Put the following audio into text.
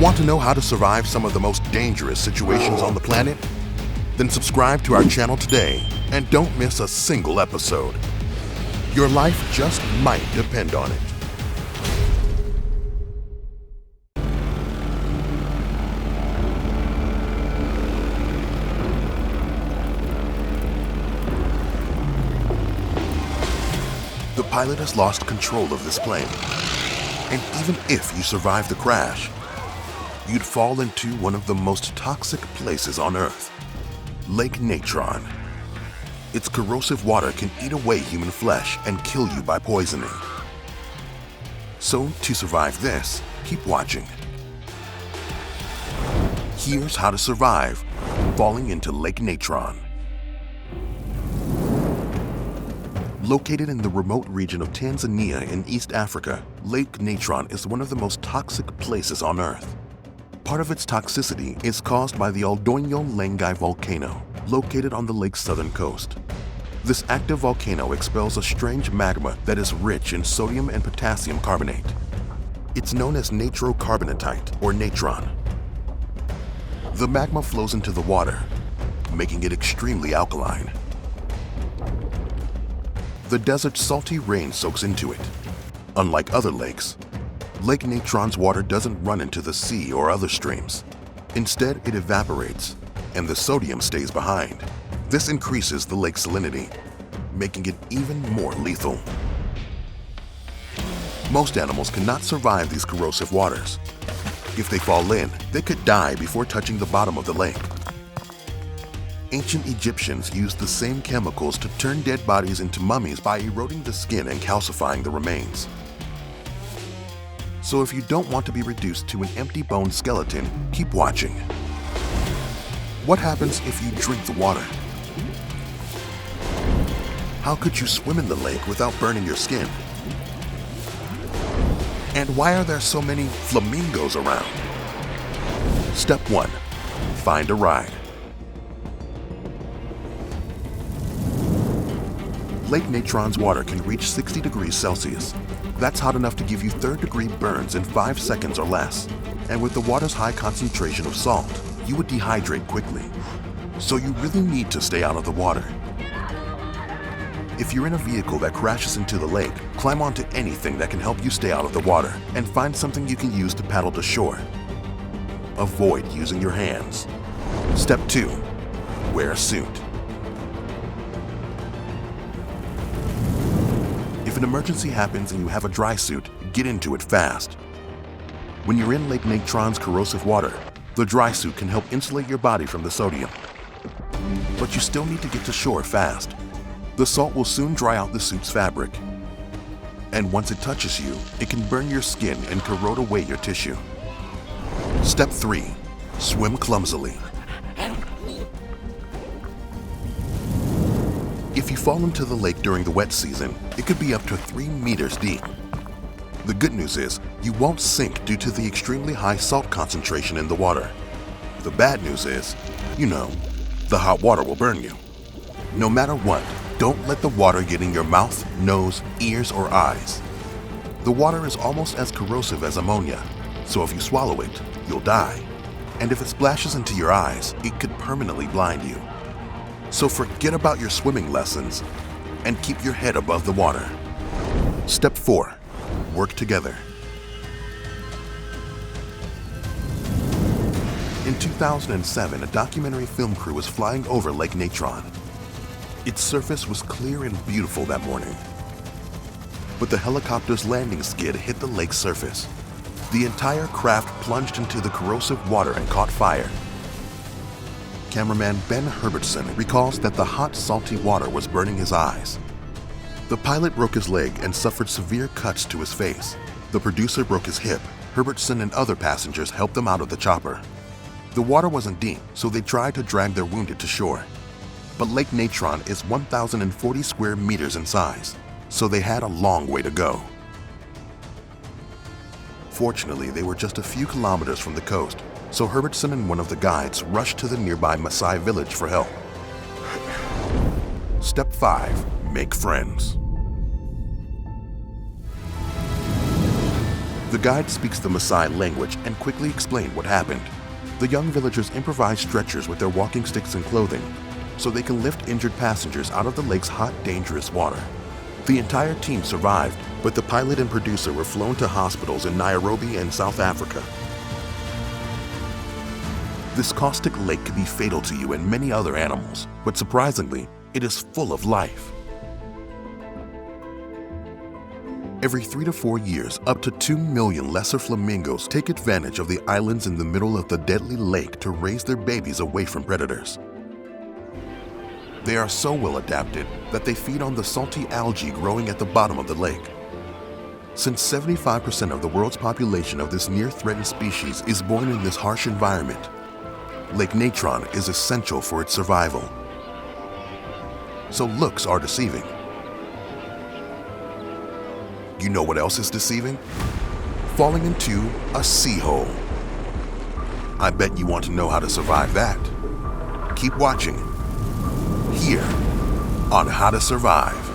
Want to know how to survive some of the most dangerous situations on the planet? Then subscribe to our channel today and don't miss a single episode. Your life just might depend on it. The pilot has lost control of this plane, and even if you survive the crash, you'd fall into one of the most toxic places on Earth, Lake Natron. Its corrosive water can eat away human flesh and kill you by poisoning. So, to survive this, keep watching. Here's how to survive falling into Lake Natron. Located in the remote region of Tanzania in East Africa, Lake Natron is one of the most toxic places on Earth. Part of its toxicity is caused by the Ol Doinyo Lengai volcano, located on the lake's southern coast. This active volcano expels a strange magma that is rich in sodium and potassium carbonate. It's known as natrocarbonatite, or natron. The magma flows into the water, making it extremely alkaline. The desert's salty rain soaks into it. Unlike other lakes, Lake Natron's water doesn't run into the sea or other streams. Instead, it evaporates, and the sodium stays behind. This increases the lake's salinity, making it even more lethal. Most animals cannot survive these corrosive waters. If they fall in, they could die before touching the bottom of the lake. Ancient Egyptians used the same chemicals to turn dead bodies into mummies by eroding the skin and calcifying the remains. So if you don't want to be reduced to an empty-boned skeleton, keep watching. What happens if you drink the water? How could you swim in the lake without burning your skin? And why are there so many flamingos around? Step 1. Find a ride. Lake Natron's water can reach 60 degrees Celsius. That's hot enough to give you third-degree burns in 5 seconds or less. And with the water's high concentration of salt, you would dehydrate quickly. So you really need to stay out of the water. If you're in a vehicle that crashes into the lake, climb onto anything that can help you stay out of the water and find something you can use to paddle to shore. Avoid using your hands. Step 2. Wear a suit. If an emergency happens and you have a dry suit, get into it fast. When you're in Lake Natron's corrosive water, the dry suit can help insulate your body from the sodium. But you still need to get to shore fast. The salt will soon dry out the suit's fabric. And once it touches you, it can burn your skin and corrode away your tissue. Step 3. Swim clumsily. If you fall into the lake during the wet season, it could be up to 3 meters deep. The good news is, you won't sink due to the extremely high salt concentration in the water. The bad news is, the hot water will burn you. No matter what, don't let the water get in your mouth, nose, ears, or eyes. The water is almost as corrosive as ammonia, so if you swallow it, you'll die. And if it splashes into your eyes, it could permanently blind you. So forget about your swimming lessons and keep your head above the water. Step 4. Work together. In 2007, a documentary film crew was flying over Lake Natron. Its surface was clear and beautiful that morning. But the helicopter's landing skid hit the lake's surface. The entire craft plunged into the corrosive water and caught fire. Cameraman Ben Herbertson recalls that the hot, salty water was burning his eyes. The pilot broke his leg and suffered severe cuts to his face. The producer broke his hip. Herbertson and other passengers helped them out of the chopper. The water wasn't deep, so they tried to drag their wounded to shore. But Lake Natron is 1,040 square meters in size, so they had a long way to go. Fortunately, they were just a few kilometers from the coast, so Herbertson and one of the guides rushed to the nearby Maasai village for help. Step 5. Make friends. The guide speaks the Maasai language and quickly explains what happened. The young villagers improvise stretchers with their walking sticks and clothing so they can lift injured passengers out of the lake's hot, dangerous water. The entire team survived, but the pilot and producer were flown to hospitals in Nairobi and South Africa. This caustic lake can be fatal to you and many other animals, but surprisingly, it is full of life. Every 3 to 4 years, up to 2 million lesser flamingos take advantage of the islands in the middle of the deadly lake to raise their babies away from predators. They are so well adapted that they feed on the salty algae growing at the bottom of the lake. Since 75% of the world's population of this near-threatened species is born in this harsh environment, Lake Natron is essential for its survival. So looks are deceiving. You know what else is deceiving? Falling into a sea hole. I bet you want to know how to survive that. Keep watching here on How to Survive.